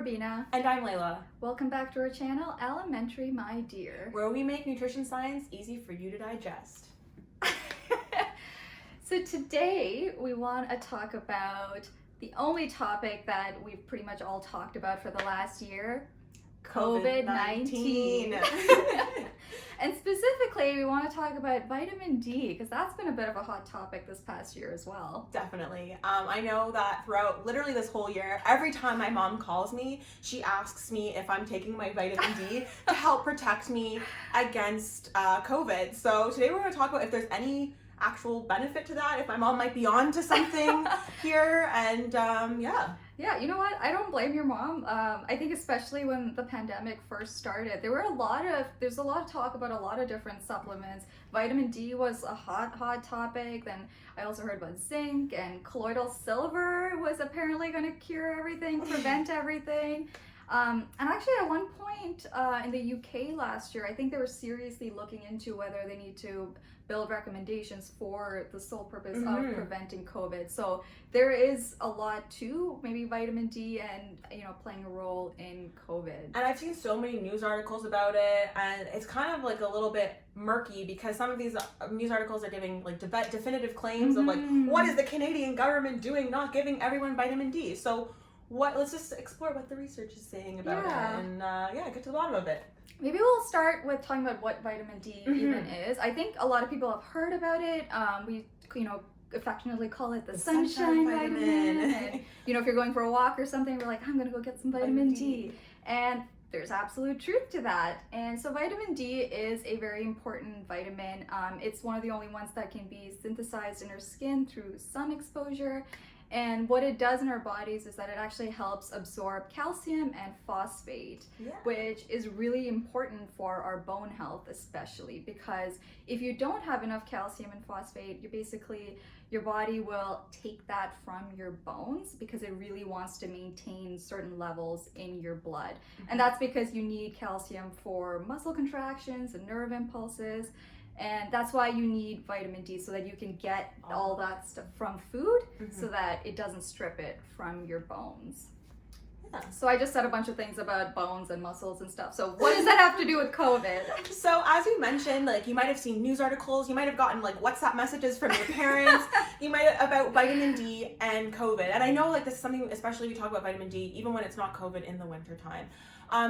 Rubina. And I'm Layla. Welcome back to our channel, Elementary My Dear. Where we make nutrition science easy for you to digest. So today we want to talk about the only topic that we've pretty much all talked about for the last year, COVID-19. And specifically, we want to talk about vitamin D because that's been a bit of a hot topic this past year as well. Definitely. I know that throughout literally this whole year, every time my mom calls me, she asks me if I'm taking my vitamin D to help protect me against COVID. So today we're going to talk about if there's any actual benefit to that, if my mom might be on to something here, and Yeah, you know what? I don't blame your mom. I think especially when the pandemic first started, there's a lot of talk about a lot of different supplements. Vitamin D was a hot topic. Then I also heard about zinc, and colloidal silver was apparently going to cure everything, prevent everything. And actually at one point in the UK last year, I think they were seriously looking into whether they need to build recommendations for the sole purpose of preventing COVID. So there is a lot to maybe vitamin D and, playing a role in COVID. And I've seen so many news articles about it, and it's kind of like a little bit murky because some of these news articles are giving like definitive claims of like, what is the Canadian government doing not giving everyone vitamin D? So let's just explore what the research is saying about it and get to the bottom of it. Maybe we'll start with talking about what vitamin D even is. I think a lot of people have heard about it. We affectionately call it the sunshine vitamin. And, if you're going for a walk or something, we're like, I'm gonna go get some vitamin D. And there's absolute truth to that. And so vitamin D is a very important vitamin. It's one of the only ones that can be synthesized in our skin through sun exposure. And what it does in our bodies is that it actually helps absorb calcium and phosphate, which is really important for our bone health, especially because if you don't have enough calcium and phosphate, your body will take that from your bones because it really wants to maintain certain levels in your blood. And that's because you need calcium for muscle contractions and nerve impulses. And that's why you need vitamin D, so that you can get all that stuff from food so that it doesn't strip it from your bones. Yeah. So I just said a bunch of things about bones and muscles and stuff. So what does that have to do with COVID? So as we mentioned, like you might have seen news articles, you might have gotten like WhatsApp messages from your parents, about vitamin D and COVID. And I know like this is something, especially we talk about vitamin D, even when it's not COVID in the wintertime.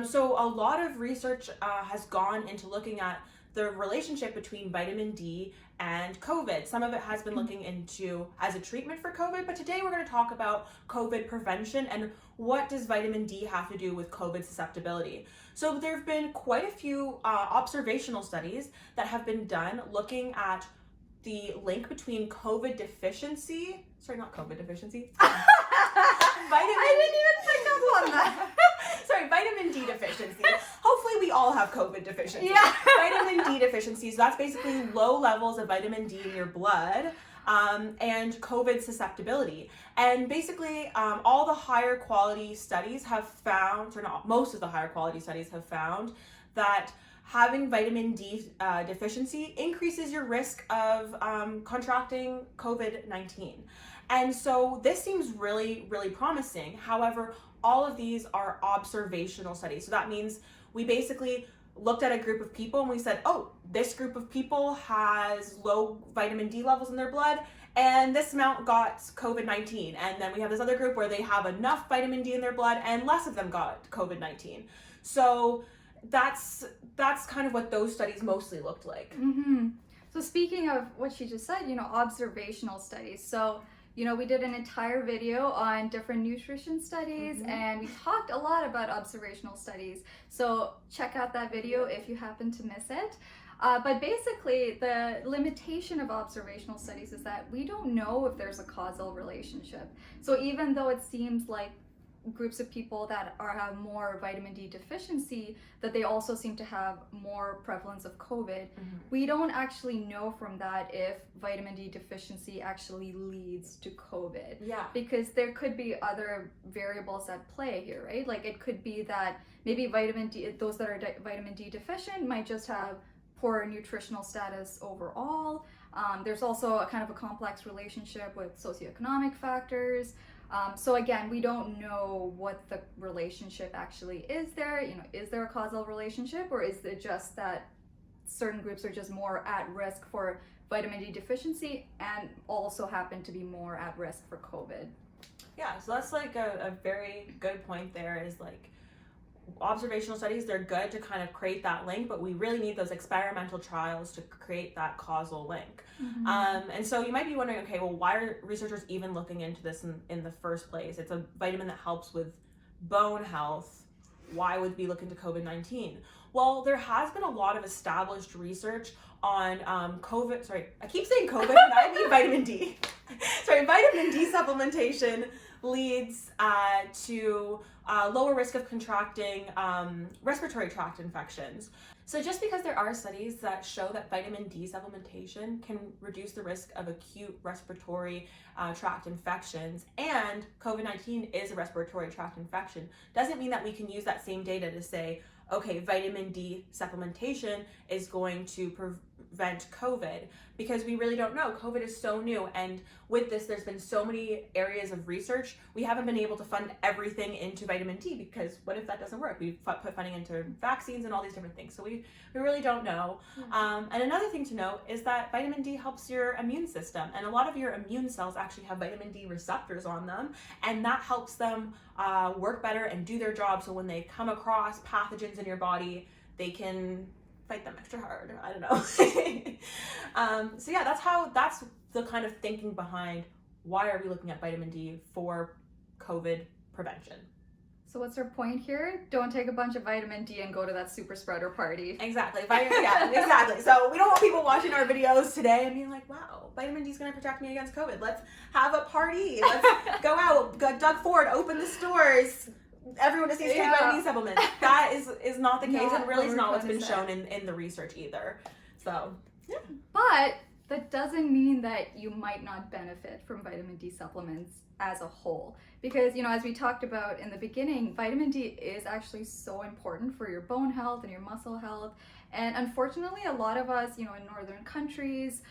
So a lot of research has gone into looking at the relationship between vitamin D and COVID. Some of it has been looking into as a treatment for COVID, but today we're going to talk about COVID prevention and what does vitamin D have to do with COVID susceptibility. So there have been quite a few observational studies that have been done looking at the link between COVID deficiency, I didn't even pick up on that. Vitamin D deficiency. Hopefully we all have COVID deficiency. Yeah. Vitamin D deficiency. So that's basically low levels of vitamin D in your blood and COVID susceptibility. And basically all the higher quality studies have found, or not, most of the higher quality studies have found that having vitamin D deficiency increases your risk of contracting COVID-19. And so this seems really, really promising. However, all of these are observational studies. So that means we basically looked at a group of people and we said, oh, this group of people has low vitamin D levels in their blood and this amount got COVID-19. And then we have this other group where they have enough vitamin D in their blood and less of them got COVID-19. So that's kind of what those studies mostly looked like. So speaking of what she just said, observational studies. So we did an entire video on different nutrition studies and we talked a lot about observational studies. So check out that video if you happen to miss it. But basically the limitation of observational studies is that we don't know if there's a causal relationship. So even though it seems like groups of people that have more vitamin D deficiency, that they also seem to have more prevalence of COVID. We don't actually know from that if vitamin D deficiency actually leads to COVID. Yeah. Because there could be other variables at play here, right? Like it could be that maybe vitamin D, those that are vitamin D deficient might just have poor nutritional status overall. There's also a kind of a complex relationship with socioeconomic factors. So again, we don't know what the relationship actually is there. Is there a causal relationship, or is it just that certain groups are just more at risk for vitamin D deficiency and also happen to be more at risk for COVID? Yeah, so that's like a very good point there, is like observational studies, they're good to kind of create that link, but we really need those experimental trials to create that causal link. And so you might be wondering, okay, well, why are researchers even looking into this in the first place? It's a vitamin that helps with bone health. Why would we look into COVID-19? Well, there has been a lot of established research on COVID. Sorry, I keep saying COVID, and I mean vitamin D. Sorry, vitamin D supplementation leads to lower risk of contracting respiratory tract infections. So just because there are studies that show that vitamin D supplementation can reduce the risk of acute respiratory tract infections, and COVID-19 is a respiratory tract infection, doesn't mean that we can use that same data to say, okay, vitamin D supplementation is going to prevent COVID, because we really don't know. COVID is so new, and with this, there's been so many areas of research. We haven't been able to fund everything into vitamin D, because what if that doesn't work? We've put funding into vaccines and all these different things, so we really don't know. And another thing to note is that vitamin D helps your immune system, and a lot of your immune cells actually have vitamin D receptors on them, and that helps them work better and do their job, so when they come across pathogens in your body, they can fight them extra hard. I don't know. So yeah, that's the kind of thinking behind why are we looking at vitamin D for COVID prevention. So what's our point here? Don't take a bunch of vitamin D and go to that super spreader party. Exactly. Yeah, exactly. So we don't want people watching our videos today and being like, wow, vitamin D is going to protect me against COVID. Let's have a party. Let's go out. Doug Ford, open the stores. Everyone just needs to take vitamin D supplements. That is not the case, and really is not what's been shown in the research either. So, yeah. But that doesn't mean that you might not benefit from vitamin D supplements as a whole. Because, as we talked about in the beginning, vitamin D is actually so important for your bone health and your muscle health. And unfortunately, a lot of us, in northern countries,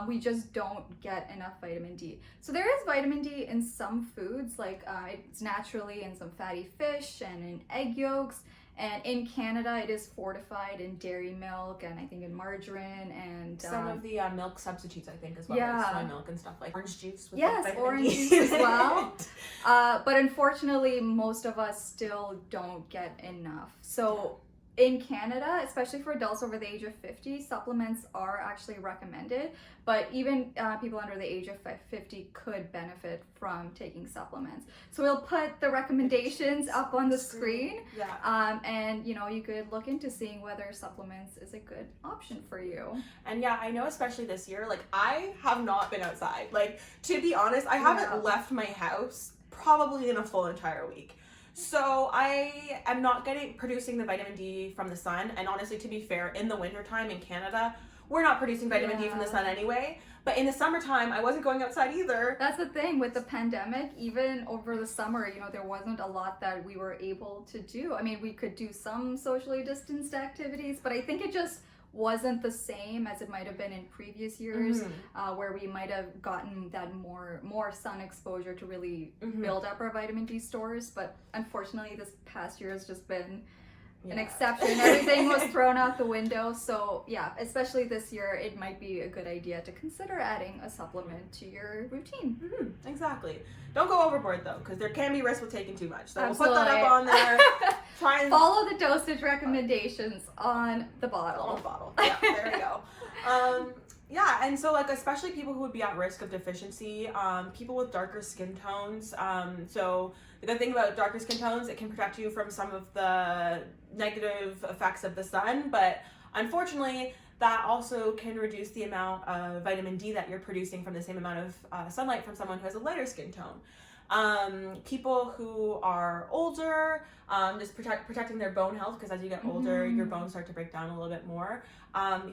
we just don't get enough vitamin D. So there is vitamin D in some foods, like it's naturally in some fatty fish and in egg yolks. And in Canada, it is fortified in dairy milk and I think in margarine and some of the milk substitutes, I think, as well, like soy milk and stuff, like orange juice with orange D. juice as well. But unfortunately, most of us still don't get enough. So in Canada, especially for adults over the age of 50, supplements are actually recommended, but even people under the age of 50 could benefit from taking supplements. So we'll put the recommendations up on the screen, and you could look into seeing whether supplements is a good option for you. And yeah, I know especially this year, like I have not been outside. Like, to be honest, I haven't left my house probably in a full entire week. So I am not producing the vitamin D from the sun, and honestly, to be fair, in the wintertime in Canada, we're not producing vitamin D from the sun anyway. But in the summertime, I wasn't going outside either. That's the thing with the pandemic. Even over the summer, there wasn't a lot that we were able to do. I mean, we could do some socially distanced activities, but I think it just wasn't the same as it might have been in previous years, where we might have gotten that more sun exposure to really build up our vitamin D stores. But unfortunately, this past year has just been an exception. Everything was thrown out the window. So yeah, especially this year, it might be a good idea to consider adding a supplement to your routine. Exactly. Don't go overboard though, because there can be risk with taking too much. So we'll put that up on there. Try and follow the dosage recommendations on the bottle. On the bottle. Yeah, there we go. Yeah, and so like especially people who would be at risk of deficiency, people with darker skin tones. So the good thing about darker skin tones, it can protect you from some of the negative effects of the sun, but unfortunately that also can reduce the amount of vitamin D that you're producing from the same amount of sunlight from someone who has a lighter skin tone. People who are older, just protecting their bone health, because as you get older, your bones start to break down a little bit more.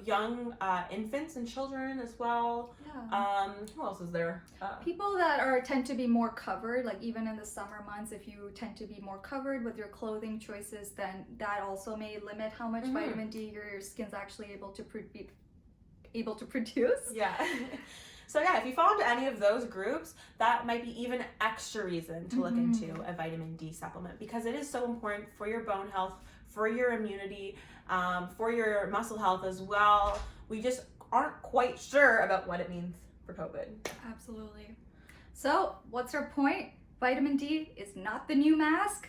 Young infants and children as well. Who else is there? People that tend to be more covered, like even in the summer months, if you tend to be more covered with your clothing choices, then that also may limit how much vitamin D your skin's actually able to able to produce. Yeah. So yeah, if you fall into any of those groups, that might be even extra reason to look into a vitamin D supplement, because it is so important for your bone health, for your immunity, for your muscle health as well. We just aren't quite sure about what it means for COVID. Absolutely. So what's our point? Vitamin D is not the new mask,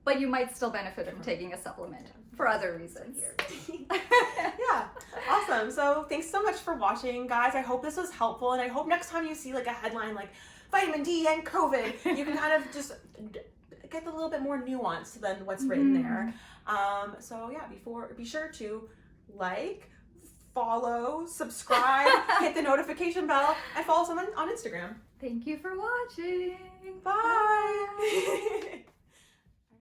but you might still benefit from taking a supplement for other reasons. Yeah, awesome. So thanks so much for watching, guys. I hope this was helpful, and I hope next time you see like a headline like vitamin D and COVID, you can kind of just get a little bit more nuance than what's written there. So yeah, be sure to like, follow, subscribe, hit the notification bell, and follow someone on Instagram. Thank you for watching. Bye.